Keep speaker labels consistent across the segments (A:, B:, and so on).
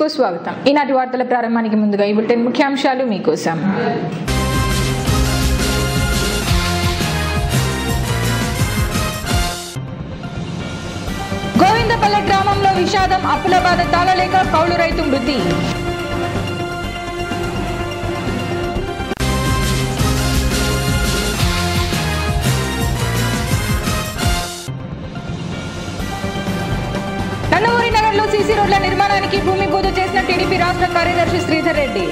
A: కు స్వాగతం. ఈనాటి వార్తల ప్రారంభానికి ముందుగా ఈ బులెటిన్ ముఖ్యాంశాలు మీకోసం. గోవిందపల్లె గ్రామంలో విషాదం, అప్పుల బాధ తాళలేక కౌలు రైతు మృతి. నందమూరి నగర్లో సీసీ రోడ్ల నిర్మాణానికి భూమి పూజ చేసిన టీడీపీ రాష్ట్ర కార్యదర్శి శ్రీధర్ రెడ్డి.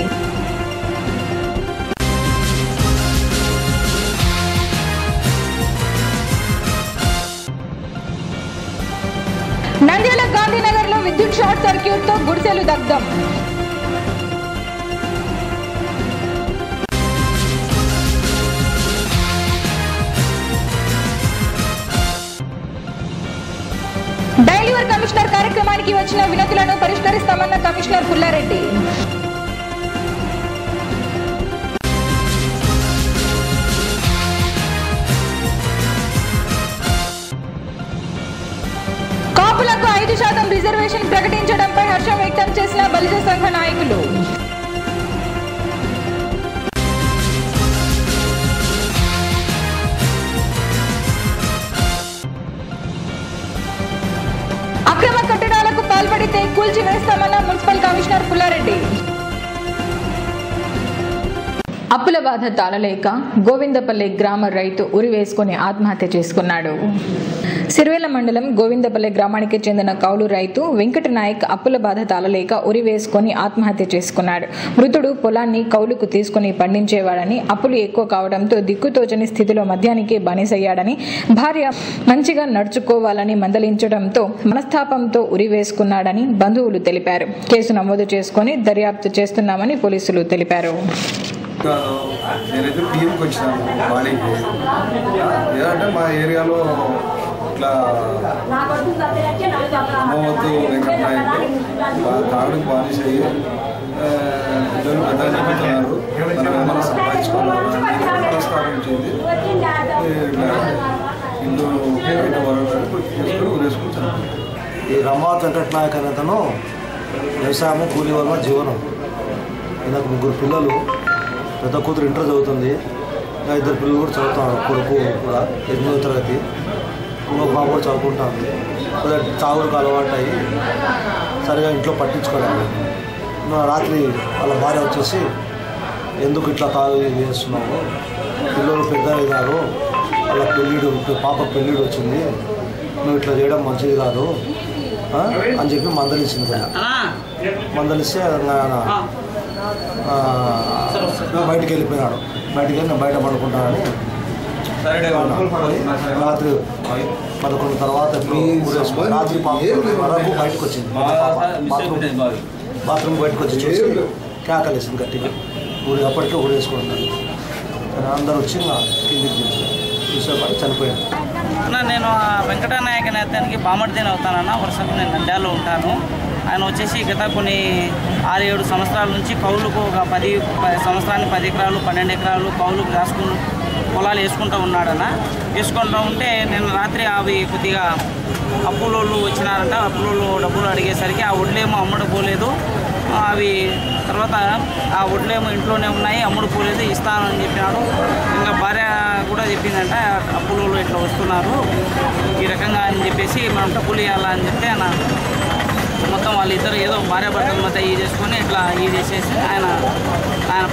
A: నంద్యాల గాంధీనగర్లో విద్యుత్ షార్ట్ సర్క్యూట్ తో గుడిసెలు దగ్ధం. డైలీవర్ కమిషనర్ కార్యక్రమానికి వచ్చిన వినతులను పరిష్కరిస్తామన్న కమిషనర్ పుల్లారెడ్డి. కాపులకు 5% రిజర్వేషన్ ప్రకటించడంపై హర్షం వ్యక్తం చేసిన బలిజ సంఘ నాయకులు. అక్రమ కట్టడాలకు పాల్పడితే కూల్చివేస్తామన్న మున్సిపల్ కమిషనర్ పుల్లారెడ్డి. అప్పుల బాధ తాళలేక గోవిందపల్లె గ్రామ రైతు ఉరివేసుకుని ఆత్మహత్య చేసుకున్నాడు. సిరివేల మండలం గోవిందపల్లె గ్రామానికి చెందిన కౌలు రైతు వెంకట నాయక్ అప్పుల బాధ తాళలేక ఉరివేసుకుని ఆత్మహత్య చేసుకున్నాడు. మృతుడు పొలాన్ని కౌలుకు తీసుకుని పండించేవాడని, అప్పులు ఎక్కువ కావడంతో దిక్కుతోచని స్థితిలో మద్యానికి బానిసయ్యాడని, భార్య మంచిగా నడుచుకోవాలని మందలించడంతో మనస్తాపంతో ఉరివేసుకున్నాడని బంధువులు తెలిపారు. కేసు నమోదు చేసుకుని దర్యాప్తు చేస్తున్నామని పోలీసులు తెలిపారు.
B: నేనైతే టీంకి వచ్చినాను బాడీకి. ఏదంటే మా ఏరియాలో ఇట్లా అమ్మవద్దు వెంకట నాయక్ తాడుకు బానిస అయ్యి పిల్లలు పెద్ద చెబుతున్నారు, తన ఏమైనా సంపాదించుకోవాలని ప్రస్తావించింది. ఇల్లు బయట వరకు వేసుకుంటాను.
C: ఈ రమావత్ వెంకట నాయక్ అనే అతను వ్యవసాయము, కూలీ వల్ల జీవనం. ఈయనకు 3 పిల్లలు. పెద్ద కూతురు ఇంటర్ చదువుతుంది, ఇంకా 2 పిల్లలు కూడా చదువుతున్నారు. కొడుకు కూడా 8వ తరగతి, ఇంకో బాబు కూడా చదువుకుంటుంది. కొద్దిగా తాగుడుకు అలవాటు అయ్యి సరిగా ఇంట్లో పట్టించుకోలేదు. రాత్రి వాళ్ళ భార్య వచ్చేసి, ఎందుకు ఇట్లా తాగు చేస్తున్నావు, పిల్లలు పెద్ద అయినారు, వాళ్ళ పాప పెళ్ళిడు వచ్చింది, నువ్వు ఇట్లా చేయడం మంచిది కాదు అని చెప్పి మందలిచ్చింది. మందలిస్తే బయటికి వెళ్ళిపోయినాడు. బయటికి వెళ్ళి నేను బయట పడుకుంటానని రాత్రి 11 తర్వాత రాత్రి వరకు బయటకు వచ్చింది. బాత్రూమ్ బయటకు వచ్చి చూసి కేకలేసింది గట్టిగా. అప్పటికే ఊరేసుకుంటున్నాను. కానీ అందరూ వచ్చి కిందికి చూసేపాటి చనిపోయాను.
D: నేను వెంకట నాయక్ అనే అతనికి బామర్దిని అవుతానన్న. వరుసకు నేను నంద్యాలలో ఉంటాను. ఆయన వచ్చేసి గత కొన్ని 6-7 సంవత్సరాల నుంచి కౌలుకు ఒక 10 సంవత్సరానికి 10 ఎకరాలు 12 ఎకరాలు కౌలుకు రాసుకుని పొలాలు వేసుకుంటూ ఉన్నాడన్న. వేసుకుంటూ ఉంటే నేను రాత్రి అవి కొద్దిగా అప్పులోళ్ళు వచ్చినారంట. అప్పులోళ్ళు డబ్బులు అడిగేసరికి ఆ వడ్లేమో అమ్ముడు పోలేదు. అవి తర్వాత ఆ వడ్లేమో ఇంట్లోనే ఉన్నాయి, అమ్ముడు పోలేదు, ఇస్తానని చెప్పినాడు. ఇంకా భార్య కూడా చెప్పిందంట, అప్పులోళ్ళు ఇట్లా వస్తున్నారు ఈ రకంగా అని చెప్పేసి మనం డబ్బులు ఇవ్వాలని చెప్తే ఆయన మొత్తం వాళ్ళిద్దరు ఏదో భార్యాభర్తల మధ్య ఈ చేసుకొని ఇట్లా ఈ చేసేసి ఆయన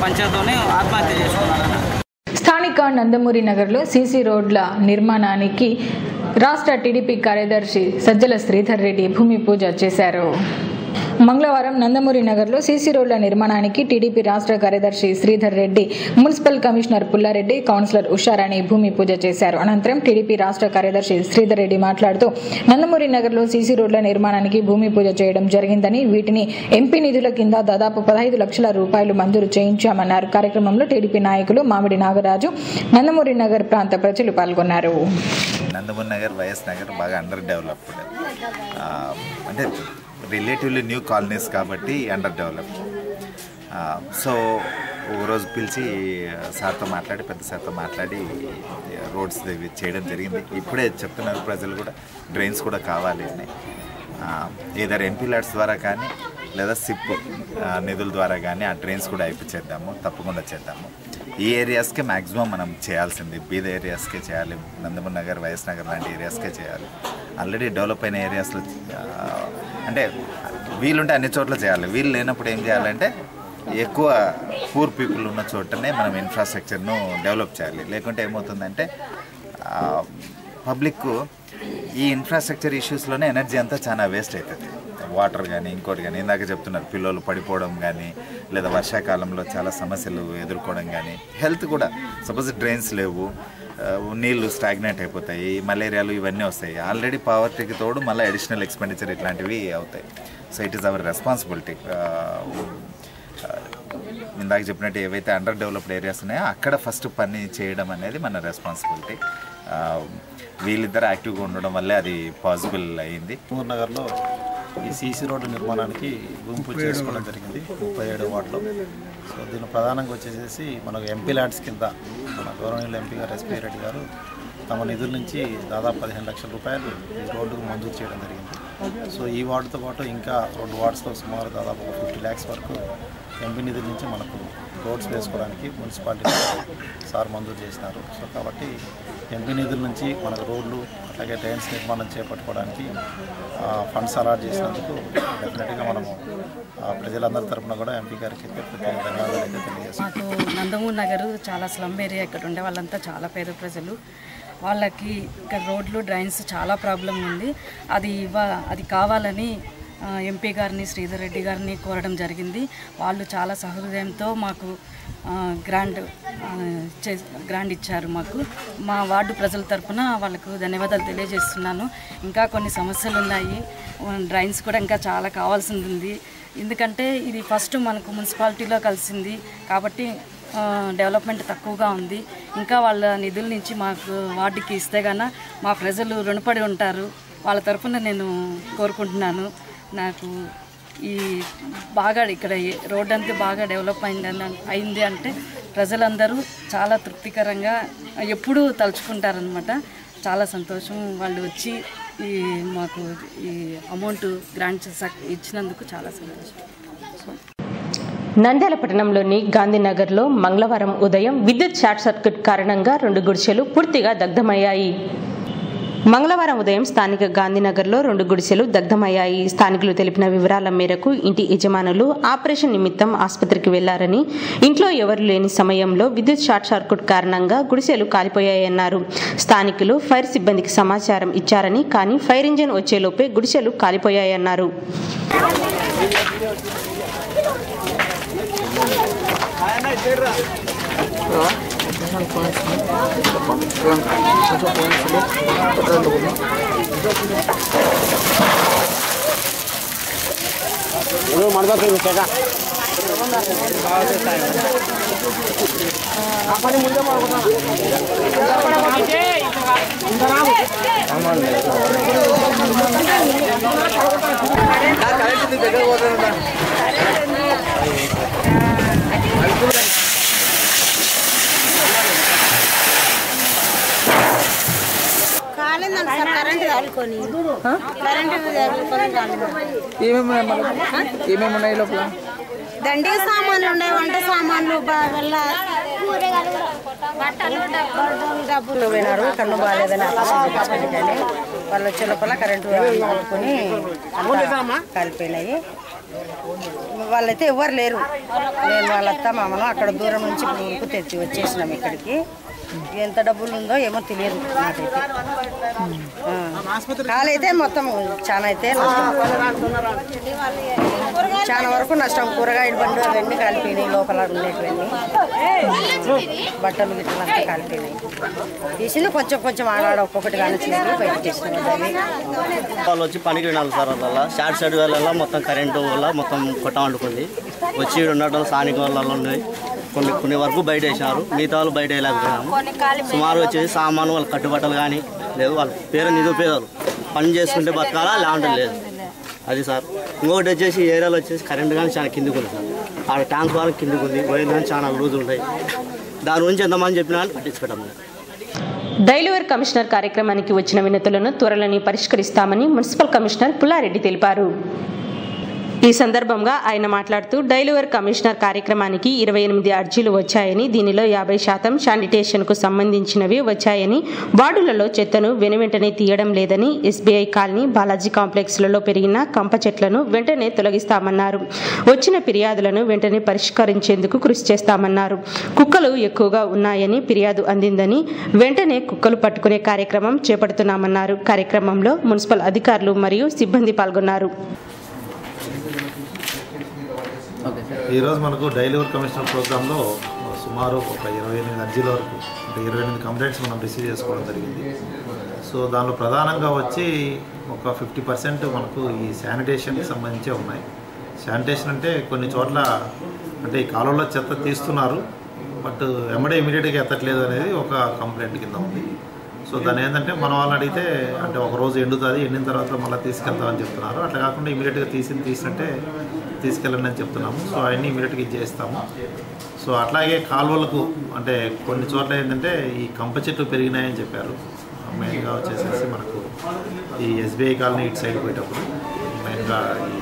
D: పంచాయతీతోనే ఆత్మహత్య చేసుకున్నారన్న.
A: స్థానిక నందమూరి నగర్లో సీసీ రోడ్ల నిర్మాణానికి రాష్ట్ర టీడీపీ కార్యదర్శి సజ్జల శ్రీధర్ రెడ్డి భూమి పూజ చేశారు. మంగళవారం నందమూరి నగర్లో సీసీ రోడ్ల నిర్మాణానికి టీడీపీ రాష్ట్ర కార్యదర్శి Sridhar Reddy, municipal commissioner Pullareddy, councillor Usharani భూమి పూజ చేశారు. అనంతరం టీడీపీ రాష్ట్ర కార్యదర్శి శ్రీధర్ రెడ్డి మాట్లాడుతూ నందమూరి నగర్లో సీసీ రోడ్ల నిర్మాణానికి భూమి పూజ చేయడం జరిగిందని, వీటిని ఎంపీ నిధుల కింద దాదాపు 15 లక్షల రూపాయలు మంజూరు చేయించామన్నారు. కార్యక్రమంలో టీడీపీ నాయకులు మామిడి నాగరాజు, నందమూరి నగర్ ప్రాంత ప్రజలు పాల్గొన్నారు.
E: నందమూరి నగర్, వైఎస్ నగర్ బాగా అండర్ డెవలప్డ్, అంటే రిలేటివ్లీ న్యూ కాలనీస్ కాబట్టి అండర్ డెవలప్డ్. సో ఒకరోజు పిలిచి సార్తో మాట్లాడి, పెద్ద సార్తో మాట్లాడి రోడ్స్ చేయడం జరిగింది. ఇప్పుడే చెప్తున్నారు ప్రజలు కూడా డ్రైన్స్ కూడా కావాలి అని. ఏదర్ ఎంపీ ల్యాడ్స్ ద్వారా కానీ లేదా సిప్ నిధుల ద్వారా కానీ ఆ డ్రైన్స్ కూడా అయిపోచేద్దాము, తప్పకుండా చేద్దాము. ఈ ఏరియాస్కే మ్యాక్సిమం మనం చేయాల్సింది, బీద ఏరియాస్కే చేయాలి, నందమూరి నగర్, వైఎస్ నగర్ లాంటి ఏరియాస్కే చేయాలి. ఆల్రెడీ డెవలప్ అయిన ఏరియాస్లో అంటే వీలుంటే అన్ని చోట్ల చేయాలి. వీలు లేనప్పుడు ఏం చేయాలంటే ఎక్కువ పూర్ పీపుల్ ఉన్న చోటనే మనం ఇన్ఫ్రాస్ట్రక్చర్ను డెవలప్ చేయాలి. లేకుంటే ఏమవుతుందంటే పబ్లిక్ ఈ ఇన్ఫ్రాస్ట్రక్చర్ ఇష్యూస్లోనే ఎనర్జీ అంతా చాలా వేస్ట్ అవుతుంది. వాటర్ కానీ ఇంకోటి కానీ ఇందాక చెప్తున్నారు, పిల్లలు పడిపోవడం కానీ లేదా వర్షాకాలంలో చాలా సమస్యలు ఎదుర్కోవడం కానీ, హెల్త్ కూడా సపోజ్ డ్రైన్స్ లేవు, నీళ్లు స్టాగ్నేట్ అయిపోతాయి, మలేరియాలు ఇవన్నీ వస్తాయి. ఆల్రెడీ పావర్టీకి తోడు మళ్ళీ అడిషనల్ ఎక్స్పెండిచర్ ఇట్లాంటివి అవుతాయి. So it is our responsibility. ఇందాక చెప్పినట్టు ఏవైతే అండర్ డెవలప్డ్ ఏరియాస్ ఉన్నాయో అక్కడ ఫస్ట్ పని చేయడం అనేది మన రెస్పాన్సిబిలిటీ. వీళ్ళిద్దరు యాక్టివ్గా ఉండడం వల్లే అది పాసిబుల్ అయ్యింది.
F: నగర్లో ఈ సీసీ రోడ్డు నిర్మాణానికి భూమి పూజ చేసుకోవడం జరిగింది 37 వార్డులో. సో దీని ప్రధానంగా వచ్చేసి మనకు ఎంపీ ల్యాండ్స్ కింద మన గౌరవనీయులు ఎంపీ గారు ఎస్పీ రెడ్డి గారు తమ నిధుల నుంచి దాదాపు 15 లక్షల రూపాయలు ఈ రోడ్డుకు మంజూరు చేయడం జరిగింది. సో ఈ వార్డుతో పాటు ఇంకా 2 వార్డ్స్లో సుమారు దాదాపు 50 lakhs వరకు ఎంపీ నిధుల నుంచి మనకు రోడ్స్ వేసుకోవడానికి మున్సిపాలిటీ సార్ మంజూరు చేసినారు. సో కాబట్టి ఎంపీ నిధుల నుంచి మనకు రోడ్లు అలాగే డ్రైన్స్ నిర్మాణం చేపట్టుకోవడానికి ఫండ్స్ అలాట్ చేసినందుకు డెఫినెట్గా మనము ప్రజలందరి తరఫున కూడా ఎంపీ గారికి అయితే ప్రత్యేక ధన్యవాదాలు అయితే తెలియజేస్తాం.
G: మాకు నందమూరి నగర్ చాలా స్లమ్ ఏరియా, ఇక్కడ ఉండే వాళ్ళంతా చాలా పేద ప్రజలు. వాళ్ళకి ఇక్కడ రోడ్లు డ్రైన్స్ చాలా ప్రాబ్లం ఉంది. అది కావాలని ఎంపీ గారిని శ్రీధర్ రెడ్డి గారిని కోరడం జరిగింది. వాళ్ళు చాలా సహృదయంతో మాకు గ్రాండ్ ఇచ్చారు. మా వార్డు ప్రజల తరఫున వాళ్ళకు ధన్యవాదాలు తెలియజేస్తున్నాను. ఇంకా కొన్ని సమస్యలు ఉన్నాయి, డ్రైన్స్ కూడా ఇంకా చాలా కావాల్సింది ఉంది. ఎందుకంటే ఇది ఫస్ట్ మనకు మున్సిపాలిటీలో కలిసింది కాబట్టి డెవలప్మెంట్ తక్కువగా ఉంది. ఇంకా వాళ్ళ నిధుల నుంచి మాకు వార్డుకి ఇస్తే కన్నా మా ప్రజలు రుణపడి ఉంటారు. వాళ్ళ తరఫున నేను కోరుకుంటున్నాను. నాకు ఈ బాగా ఇక్కడ రోడ్ అంతా బాగా డెవలప్ అయింది అంటే ప్రజలందరూ చాలా తృప్తికరంగా ఎప్పుడూ తలుచుకుంటారనమాట. చాలా సంతోషం వాళ్ళు వచ్చి మాకు ఈ అమౌంట్ గ్రాంట్ ఇచ్చినందుకు చాలా సంతోషం.
H: నంద్యాల పట్టణంలోని గాంధీనగర్లో మంగళవారం ఉదయం విద్యుత్ షార్ట్ సర్క్యూట్ కారణంగా 2 గుడిసెలు పూర్తిగా దగ్ధమయ్యాయి. మంగళవారం ఉదయం స్థానిక గాంధీనగర్లో 2 గుడిసెలు దగ్ధమయ్యాయి. స్థానికులు తెలిపిన వివరాల మేరకు ఇంటి యజమానులు ఆపరేషన్ నిమిత్తం ఆసుపత్రికి వెళ్లారని, ఇంట్లో ఎవరు లేని సమయంలో విద్యుత్ షార్ట్ సర్క్యూట్ కారణంగా గుడిసెలు కాలిపోయాయన్నారు. స్థానికులు ఫైర్ సిబ్బందికి సమాచారం ఇచ్చారని, కానీ ఫైర్ ఇంజిన్ వచ్చేలోపే గుడిసెలు కాలిపోయాయన్నారు.
I: ఏమేమి ఉన్నాయి లోపల? దండి సామాన్లు ఉన్నాయి, వంట సామాన్లు, డబ్బులు పోయినారు. కన్ను బాగాలేదని కానీ వాళ్ళు వచ్చే లోపల కరెంటు కొట్టుకుని కాలిపోయినాయి. వాళ్ళైతే ఎవరు లేరు. నేను వాళ్ళ అత్త మామను అక్కడ దూరం నుంచి ఊరుకు తెచ్చి వచ్చేసినాం ఇక్కడికి. ఎంత డబ్బులు ఉందో ఏమో తెలియదు నాకైతే. కాలైతే మొత్తం చాలా అయితే చాలా వరకు నష్టం. కూరగాయల బండ్లు అవన్నీ కాలిపోయినాయి, లోపల ఉండేటివన్నీ బట్టలు గిట్టలంతా కాలిపోయినాయి. తీసింది కొంచెం ఆడాడ ఒక్కొక్కటి కానిచ్చినవి బయట తీసినవి.
J: వాళ్ళు వచ్చి పనికి వినాలి సార్. వల్ల షార్ట్ సర్క్యూట్ వల్ల మొత్తం కరెంటు వల్ల మొత్తం కొట్ట వండుకుంది. వచ్చి ఉండటం స్థానిక వాళ్ళలో ఉన్నాయి. కొన్ని వరకు బయట వేసినారు, మిగతా వాళ్ళు బయట వేయలేకపోయినాము. సుమారు వచ్చేసి సామాను వాళ్ళ కట్టుబట్టలు కానీ లేదు, వాళ్ళ పేరు నిరుపేదలు పని చేసుకుంటే బతకాలా లేదంటే లేదు. అది సార్. ఇంకొకటి వచ్చేసి ఏరియాలో వచ్చేసి కరెంట్ కానీ చాలా కిందికి ఉంది సార్. ఆడ ట్యాంక్ వాళ్ళ కిందికి ఉంది, వైర్ కానీ చాలా లూజ్ ఉంటాయి. దాని గురించి ఎంతమంది చెప్పినా పట్టించుకోవడం.
H: డైలీవేర్ కమిషనర్ కార్యక్రమానికి వచ్చిన వినతులను త్వరలోనే పరిష్కరిస్తామని మున్సిపల్ కమిషనర్ పుల్లారెడ్డి తెలిపారు. ఈ సందర్భంగా ఆయన మాట్లాడుతూ డైలివర్ కమిషనర్ కార్యక్రమానికి 28 అర్జీలు వచ్చాయని, దీనిలో 50% శానిటేషన్కు సంబంధించినవి వచ్చాయని, వార్డులలో చెత్తను వెనువెంటనే తీయడం లేదని, ఎస్బీఐ కాలనీ, బాలాజీ కాంప్లెక్స్లలో పెరిగిన కంప చెట్లను వెంటనే తొలగిస్తామన్నారు. వచ్చిన ఫిర్యాదులను వెంటనే పరిష్కరించేందుకు కృషి చేస్తామన్నారు. కుక్కలు ఎక్కువగా ఉన్నాయని ఫిర్యాదు అందిందని, వెంటనే కుక్కలు పట్టుకునే కార్యక్రమం చేపడుతున్నామన్నారు. కార్యక్రమంలో మున్సిపల్ అధికారులు మరియు సిబ్బంది పాల్గొన్నారు.
F: ఈరోజు మనకు డైలివర్ కమిషనర్ ప్రోగ్రాంలో సుమారు ఒక 28 అర్జీల వరకు, అంటే 28 కంప్లైంట్స్ మనం రిసీవ్ చేసుకోవడం జరిగింది. సో దానిలో ప్రధానంగా వచ్చి ఒక 50% మనకు ఈ శానిటేషన్కి సంబంధించే ఉన్నాయి. శానిటేషన్ అంటే కొన్ని చోట్ల అంటే ఈ కాలువలో చెత్త తీస్తున్నారు, బట్ వెంబడే ఇమీడియట్గా ఎత్తట్లేదు అనేది ఒక కంప్లైంట్ కింద ఉంది. సో దాని ఏంటంటే మన వాళ్ళని అడిగితే అంటే ఒక రోజు ఎండుతుంది, ఎండిన తర్వాత మళ్ళీ తీసుకెళ్తామని చెప్తున్నారు. అట్లా కాకుండా ఇమీడియట్గా తీసినట్టే తీసుకెళ్ళండి అని చెప్తున్నాము. సో అవన్నీ ఇమీడియట్గా ఇచ్చేస్తాము. సో అట్లాగే కాలువలకు అంటే కొన్ని చోట్ల ఏంటంటే ఈ కంప చెట్లు పెరిగినాయని చెప్పారు. మెయిన్గా వచ్చేసేసి మనకు ఈ ఎస్బీఐ కాలనీ ఇటు సైడ్ పోయేటప్పుడు, మెయిన్గా ఈ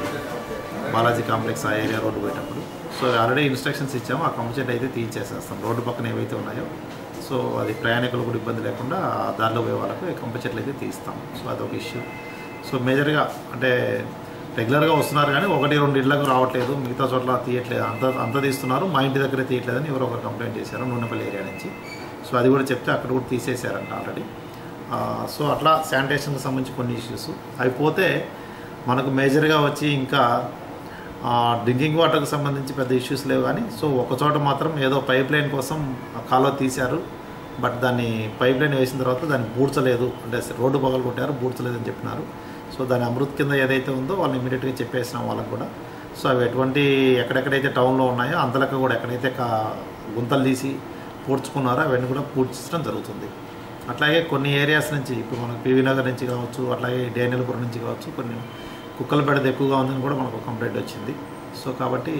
F: బాలాజీ కాంప్లెక్స్ ఆ ఏరియా రోడ్డు పోయేటప్పుడు. సో ఆల్రెడీ ఇన్స్ట్రక్షన్స్ ఇచ్చాము, ఆ కంప చెట్లు అయితే తీసేసేస్తాం. రోడ్డు పక్కన ఏవైతే ఉన్నాయో సో అది ప్రయాణికులు కూడా ఇబ్బంది లేకుండా దారిలో పోయే వాళ్ళకు కంప చెట్లు అయితే తీస్తాం. సో అదొక ఇష్యూ. సో మేజర్గా అంటే రెగ్యులర్గా వస్తున్నారు కానీ 1-2 ఇళ్లకు రావట్లేదు, మిగతా చోట్ల తీయట్లేదు, అంత తీస్తున్నారు, మా ఇంటి దగ్గర తీయట్లేదని ఎవరో ఒకరు కంప్లైంట్ చేశారు నూనెపల్లి ఏరియా నుంచి. సో అది కూడా చెప్తే అక్కడ కూడా తీసేశారంట ఆల్రెడీ. సో అట్లా శానిటేషన్కి సంబంధించి కొన్ని ఇష్యూస్ అయిపోతే మనకు మేజర్గా వచ్చి ఇంకా డ్రింకింగ్ వాటర్కి సంబంధించి పెద్ద ఇష్యూస్ లేవు కానీ సో ఒక చోట మాత్రం ఏదో పైప్ లైన్ కోసం కాలువ తీశారు, బట్ దాన్ని పైప్ లైన్ వేసిన తర్వాత దాన్ని బూడ్చలేదు, అంటే రోడ్డు పగలు కొట్టారు, బూడ్చలేదని చెప్పినారు. సో దాని అమృత్ కింద ఏదైతే ఉందో వాళ్ళని ఇమీడియట్గా చెప్పేసినాం వాళ్ళకు కూడా. సో అవి ఎక్కడెక్కడైతే టౌన్లో ఉన్నాయో అంతలకు కూడా ఎక్కడైతే గుంతలు తీసి పూడ్చుకున్నారో అవన్నీ కూడా పూడ్చడం జరుగుతుంది. అట్లాగే కొన్ని ఏరియాస్ నుంచి ఇప్పుడు మనకు పివి నగర్ నుంచి కావచ్చు, అట్లాగే డేనియల్పురం నుంచి కావచ్చు, కొన్ని కుక్కల బెడద ఎక్కువగా ఉందని కూడా మనకు కంప్లైంట్ వచ్చింది. సో కాబట్టి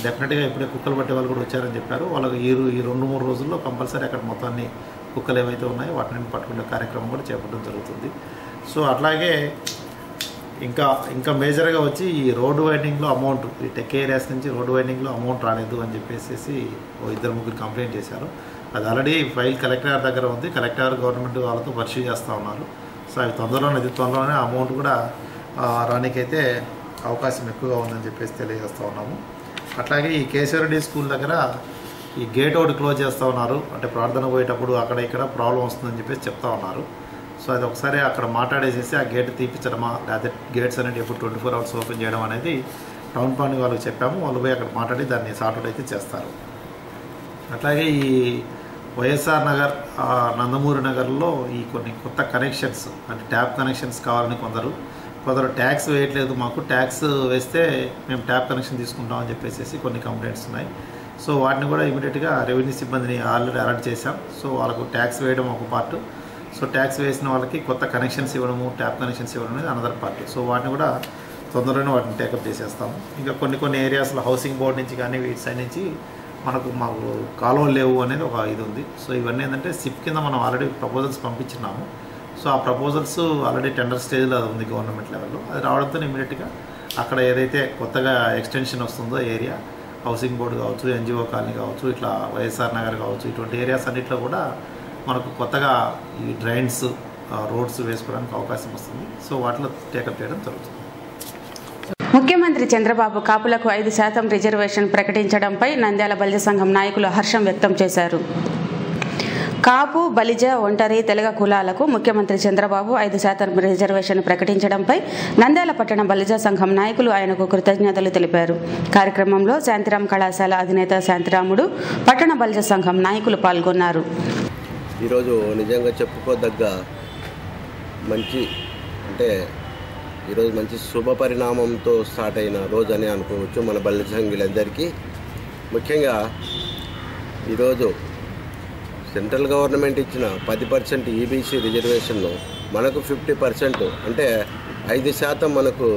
F: డెఫినెట్గా ఇప్పుడే కుక్కలు పట్టే వాళ్ళు కూడా వచ్చారని చెప్పారు. వాళ్ళకి ఈ 2-3 రోజుల్లో కంపల్సరీ అక్కడ మొత్తాన్ని కుక్కలు ఏవైతే ఉన్నాయో వాటిని పట్టుకునే కార్యక్రమం కూడా చేపట్టడం జరుగుతుంది. సో అట్లాగే ఇంకా మేజర్గా వచ్చి ఈ రోడ్డు వైండింగ్లో అమౌంట్, ఈ టెక్ ఏరియాస్ నుంచి రోడ్డు వైండింగ్లో అమౌంట్ రాలేదు అని చెప్పేసి 2-3 కంప్లైంట్ చేశారు. అది ఆల్రెడీ ఫైల్ కలెక్టర్ దగ్గర ఉంది, కలెక్టర్ గవర్నమెంట్ వాళ్ళతో పరిశీలి చేస్తూ ఉన్నారు. సో అవి త్వరలోనే అమౌంట్ కూడా రానికైతే అవకాశం ఎక్కువగా ఉందని చెప్పేసి తెలియజేస్తూ ఉన్నాము. అట్లాగే ఈ కేశవరెడ్డి స్కూల్ దగ్గర ఈ గేట్ ఒకటి క్లోజ్ చేస్తూ ఉన్నారు, అంటే ప్రార్థన పోయేటప్పుడు అక్కడ ఇక్కడ ప్రాబ్లం వస్తుందని చెప్పేసి చెప్తా ఉన్నారు. సో అది ఒకసారి అక్కడ మాట్లాడేసేసి ఆ గేట్ తీపించడమా లేకపోతే గేట్స్ అనేది ఎప్పుడు 24 hours ఓపెన్ చేయడం అనేది టౌన్ ప్లానింగ్ వాళ్ళకి చెప్పాము, వాళ్ళు పోయి అక్కడ మాట్లాడి దాన్ని సార్ట్అవుట్ అయితే చేస్తారు. అట్లాగే ఈ వైఎస్ఆర్ నగర్, నందమూరి నగర్లో ఈ కొన్ని కొత్త కనెక్షన్స్ అంటే ట్యాప్ కనెక్షన్స్ కావాలని కొందరు ట్యాక్స్ వేయట్లేదు, మాకు ట్యాక్స్ వేస్తే మేము ట్యాప్ కనెక్షన్ తీసుకుంటామని చెప్పేసి కొన్ని కంప్లైంట్స్ ఉన్నాయి. సో వాటిని కూడా ఇమీడియట్గా రెవెన్యూ సిబ్బందిని ఆల్రెడీ అలర్ట్ చేశాం. సో వాళ్ళకు ట్యాక్స్ వేయడం ఒక పార్ట్, సో ట్యాక్స్ వేసిన వాళ్ళకి కొత్త కనెక్షన్స్ ఇవ్వడము, ట్యాప్ కనెక్షన్స్ ఇవ్వడం అనేది అనదర్ పార్ట్. సో వాటిని కూడా తొందరలోనే వాటిని టేకప్ చేసేస్తాము. ఇంకా కొన్ని ఏరియాస్లో హౌసింగ్ బోర్డు నుంచి కానీ వీటి సైడ్ నుంచి మాకు కాలువలు లేవు అనేది ఒక ఇది ఉంది. సో ఇవన్నీ ఏంటంటే సిప్ కింద మనం ఆల్రెడీ ప్రపోజల్స్ పంపించినాము. సో ఆ ప్రపోజల్స్ ఆల్రెడీ టెండర్ స్టేజ్లో అది ఉంది గవర్నమెంట్ లెవెల్లో. అది రావడంతో ఇమీడియట్గా అక్కడ ఏదైతే కొత్తగా ఎక్స్టెన్షన్ వస్తుందో ఏరియా, హౌసింగ్ బోర్డు కావచ్చు, ఎన్జిఓ కాలనీ కావచ్చు, ఇట్లా వైఎస్ఆర్ నగర్ కావచ్చు, ఇటువంటి ఏరియాస్ అన్నింటిలో కూడా మనకు కొత్తగా ఈ డ్రైన్స్, రోడ్స్ వేసుకోవడానికి అవకాశం వస్తుంది. సో వాటిలో టేకప్ చేయడం జరుగుతుంది.
H: ముఖ్యమంత్రి చంద్రబాబు కాపులకు 5% రిజర్వేషన్ ప్రకటించడంపై నంద్యాల బలిజ సంఘం నాయకులు హర్షం వ్యక్తం చేశారు. కాపు, బలిజ, ఒంటరి, తెలగ కులాలకు ముఖ్యమంత్రి చంద్రబాబు 5% రిజర్వేషన్ ప్రకటించడంపై నంద్యాల పట్టణ బలిజ సంఘం నాయకులు ఆయనకు కృతజ్ఞతలు తెలిపారు. కార్యక్రమంలో శాంతిరాం కళాశాల అధినేత శాంతిరాముడు, పట్టణ బలిజ సంఘం నాయకులు పాల్గొన్నారు.
K: ఈరోజు నిజంగా చెప్పుకోదగ్గ ఈరోజు మంచి శుభ పరిణామంతో స్టార్ట్ అయిన రోజు అని అనుకోవచ్చు మన బలిజ సంఘులందరికీ. ముఖ్యంగా ఈరోజు సెంట్రల్ గవర్నమెంట్ ఇచ్చిన 10% ఈబీసీ రిజర్వేషన్ను మనకు 50% అంటే 5% మనకు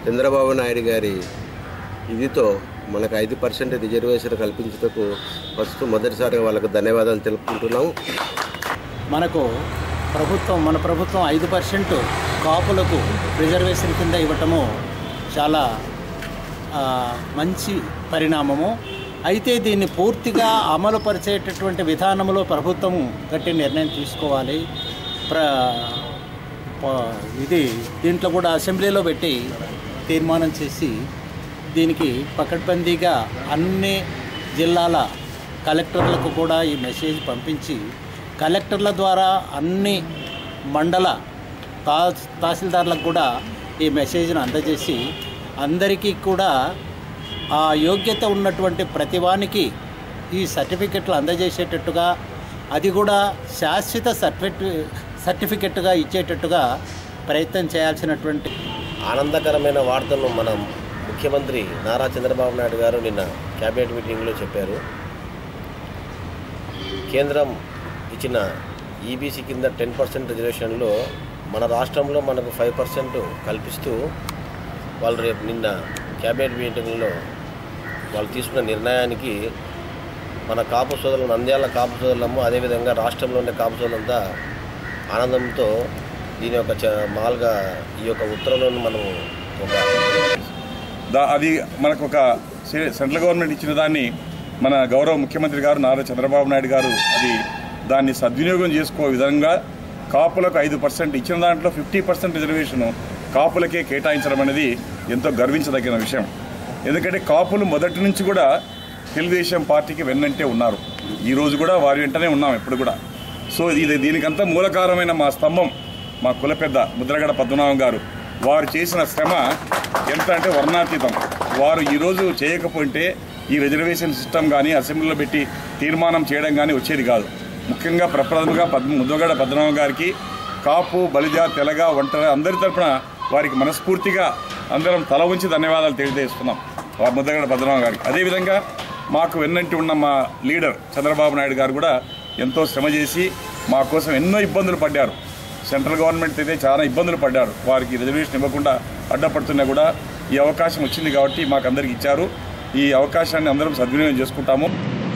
K: చంద్రబాబు నాయుడు గారి ఇదితో మనకు 5% రిజర్వేషన్ కల్పించుటకు మొదటిసారిగా వాళ్ళకు ధన్యవాదాలు తెలుపుకుంటున్నాము.
L: మన ప్రభుత్వం 5% కాపులకు రిజర్వేషన్ కింద ఇవ్వటము చాలా మంచి పరిణామము. అయితే దీన్ని పూర్తిగా అమలు పరిచేటటువంటి విధానంలో ప్రభుత్వం గట్టి నిర్ణయం తీసుకోవాలి. దీంట్లో కూడా అసెంబ్లీలో పెట్టి తీర్మానం చేసి దీనికి పకడ్బందీగా అన్ని జిల్లాల కలెక్టర్లకు కూడా ఈ మెసేజ్ పంపించి కలెక్టర్ల ద్వారా అన్ని మండల తహసీల్దార్లకు కూడా ఈ మెసేజ్ను అందజేసి అందరికీ కూడా ఆ యోగ్యత ఉన్నటువంటి ప్రతివానికి ఈ సర్టిఫికెట్లు అందజేసేటట్టుగా, అది కూడా శాశ్వత సర్టిఫికెట్గా ఇచ్చేటట్టుగా ప్రయత్నం చేయాల్సినటువంటి
M: ఆనందకరమైన వార్తను మనం ముఖ్యమంత్రి నారా చంద్రబాబు నాయుడు గారు నిన్న క్యాబినెట్ మీటింగ్లో చెప్పారు. కేంద్రం ఇచ్చిన ఈబీసీ కింద 10% రిజర్వేషన్లో మన రాష్ట్రంలో మనకు 5% కల్పిస్తూ వాళ్ళు రేపు నిన్న క్యాబినెట్ మీటింగ్లో వాళ్ళు తీసుకున్న నిర్ణయానికి మన కాపు సోదరులు, నంద్యాల కాపు సోదరులము, అదేవిధంగా రాష్ట్రంలో ఉండే కాపు సోదరులంతా ఆనందంతో దీని యొక్క మామూలుగా ఈ యొక్క ఉత్తర్వులను మనం
N: అది మనకు ఒక సెంట్రల్ గవర్నమెంట్ ఇచ్చిన దాన్ని మన గౌరవ ముఖ్యమంత్రి గారు నారా చంద్రబాబు నాయుడు గారు దాన్ని సద్వినియోగం చేసుకో విధంగా కాపులకు 5% ఇచ్చిన దాంట్లో 50% రిజర్వేషన్ కాపులకే కేటాయించడం అనేది ఎంతో గర్వించదగిన విషయం. ఎందుకంటే కాపులు మొదటి నుంచి కూడా తెలుగుదేశం పార్టీకి వెన్నంటే ఉన్నారు. ఈరోజు కూడా వారి వెంటనే ఉన్నాం ఎప్పుడు కూడా. సో దీనికంతా మూలకారమైన మా స్తంభం మా కుల పెద్ద ముద్రగడ పద్మనాభం గారు. వారు చేసిన శ్రమ ఎంత అంటే వర్ణాతీతం. వారు ఈరోజు చేయకపోతే ఈ రిజర్వేషన్ సిస్టమ్ కానీ అసెంబ్లీలో పెట్టి తీర్మానం చేయడం కానీ వచ్చేది కాదు. ముఖ్యంగా ప్రప్రథముగా ముద్రగడ పద్మనాభం గారికి, కాపు, బలిజ, తెలగ, ఒంటరి అందరి తరఫున వారికి మనస్ఫూర్తిగా అందరం తల ఉంచి ధన్యవాదాలు తెలియజేస్తున్నాం ముద్రగడ పద్మనాభం గారికి. అదేవిధంగా మాకు వెన్నంటి ఉన్న మా లీడర్ చంద్రబాబు నాయుడు గారు కూడా ఎంతో శ్రమ చేసి మా కోసం ఎన్నో ఇబ్బందులు పడ్డారు. సెంట్రల్ గవర్నమెంట్ అయితే చాలా ఇబ్బందులు పడ్డారు. వారికి రిజర్వేషన్ ఇవ్వకుండా అడ్డపడుతున్నా కూడా ఈ అవకాశం వచ్చింది కాబట్టి మాకు అందరికి ఇచ్చారు. ఈ అవకాశాన్ని అందరం సద్వినియోగం చేసుకుంటాము.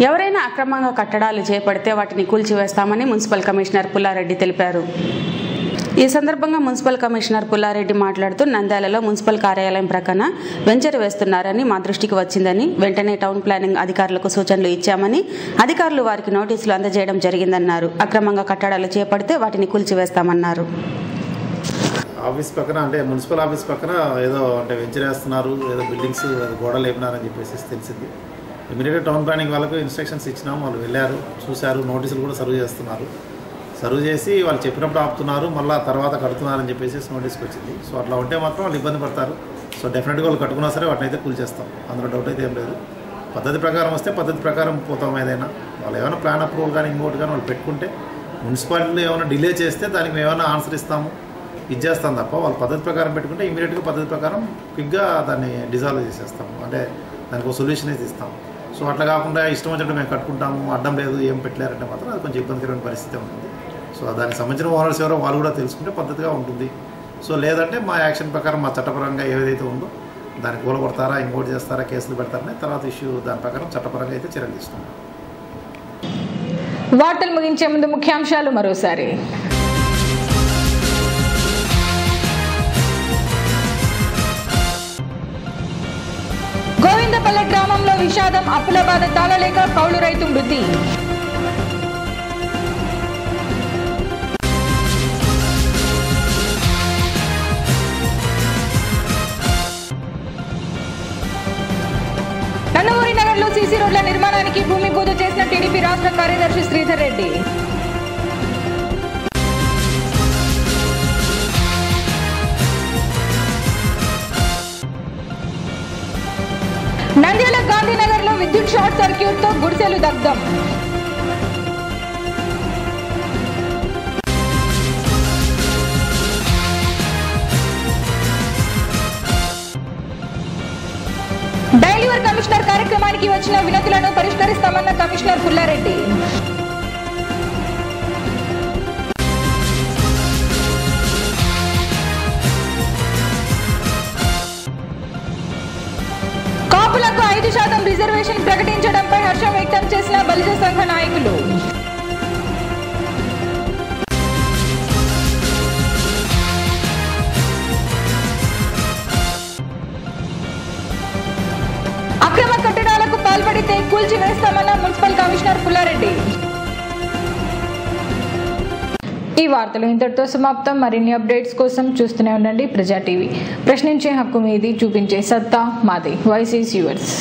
H: ఎవరైనా అక్రమంగా కట్టడాలు చేపడితే వాటిని కూల్చివేస్తామని మున్సిపల్ కమిషనర్ పుల్లారెడ్డి తెలిపారు. ఈ సందర్భంగా మున్సిపల్ కమిషనర్ పుల్లారెడ్డి మాట్లాడుతూ నంద్యాలలో మున్సిపల్ కార్యాలయం ప్రక్కన వెంచర్ వేస్తున్నారని మా దృష్టికి వచ్చిందని, వెంటనే టౌన్ ప్లానింగ్ అధికారులకు సూచనలు ఇచ్చామని, అధికారులు వారికి నోటీసులు అందజేయడం జరిగిందన్నారు. అక్రమంగా కట్టడాలు చేపడితే వాటిని కూల్చివేస్తామన్నారు.
F: ఆఫీస్ పక్కన అంటే మున్సిపల్ ఆఫీస్ పక్కన ఏదో అంటే వెంచర్ వేస్తున్నారు, ఏదో బిల్డింగ్స్ గోడలు వేపినారని చెప్పేసి తెలిసింది. ఇమీడియట్గా టౌన్ ప్లానింగ్ వాళ్ళకు ఇన్స్ట్రక్షన్స్ ఇచ్చినాము. వాళ్ళు వెళ్ళారు, చూశారు, నోటీసులు కూడా సర్వ్ చేస్తున్నారు. సర్వ్ చేసి వాళ్ళు చెప్పినప్పుడు ఆపుతున్నారు, మళ్ళీ తర్వాత కడుతున్నారని చెప్పేసి నోటీస్కి వచ్చింది. సో అట్లా ఉంటే మాత్రం వాళ్ళు ఇబ్బంది పడతారు. సో డెఫినెట్గా వాళ్ళు కట్టుకున్నా సరే వాటిని అయితే కూల్చేస్తాం, అందులో డౌట్ అయితే ఏం లేదు. పద్ధతి ప్రకారం వస్తే పద్ధతి ప్రకారం పోతాం. ఏదైనా వాళ్ళు ఏమైనా ప్లాన్ అప్రూవల్ కానీ ఇంకోటి కానీ వాళ్ళు పెట్టుకుంటే మున్సిపాలిటీలో ఏమైనా డిలే చేస్తే దానికి మేము ఏమైనా ఆన్సర్ ఇస్తాము, ఇచ్చేస్తాం తప్ప వాళ్ళు పద్ధతి ప్రకారం పెట్టుకుంటే ఇమీడియట్గా పద్ధతి ప్రకారం క్విక్గా దాన్ని డిజాల్వ్ చేసేస్తాము, అంటే దానికి ఒక సొల్యూషన్ అయితే ఇస్తాం. సో అట్లా కాకుండా ఇష్టం వచ్చినట్టు మేము కట్టుకుంటాము, అడ్డం లేదు, ఏం పెట్టలేరంటే మాత్రం అది కొంచెం ఇబ్బందికరమైన పరిస్థితి ఉంటుంది. సో దానికి సంబంధించిన ఓనర్స్ ఎవరో వాళ్ళు కూడా తెలుసుకుంటే పద్ధతిగా ఉంటుంది. సో లేదంటే మా యాక్షన్ ప్రకారం మా చట్టపరంగా ఏదైతే ఉందో దాన్ని కూలగొడతారా, ఇంకోటి చేస్తారా, కేసులు పెడతారనే తర్వాత ఇష్యూ దాని ప్రకారం చట్టపరంగా అయితే చర్యలు తీసుకుంటాం.
A: వార్తలు ముగించే ముందు ముఖ్యాంశాలు మరోసారి. గోవిందపల్లె గ్రామంలో విషాదం, అప్పుల బాధ తాళలేక కౌలు రైతు మృతి. నందమూరి నగర్లో సీసీ రోడ్ల నిర్మాణానికి భూమి పూజ చేసిన టీడీపీ రాష్ట్ర కార్యదర్శి శ్రీధర్ రెడ్డి. నంద్యాల గాంధీనగర్ లో విద్యుత్ షార్ట్ సర్క్యూట్ తో గుడిసెలు దగ్ధం. డైలీవర్ కమిషనర్ కార్యక్రమానికి వచ్చిన వినతులను పరిష్కరిస్తామన్న కమిషనర్ పుల్లారెడ్డి. కాపులకు 5% రిజర్వేషన్ ప్రకటించడంపై హర్షం వ్యక్తం చేసిన బలిజ సంఘ నాయకులు. కూల్చివేస్తామన్న మున్సిపల్ కమిషనర్ పుల్లారెడ్డి. ఈ వార్తలు ఇంతటితో సమాప్తం. మరిన్ని అప్డేట్స్ కోసం చూస్తూనే ఉండండి ప్రజా టీవీ. ప్రశ్నించే హక్కు మీది, చూపించే సత్తా మాది. Voice is yours.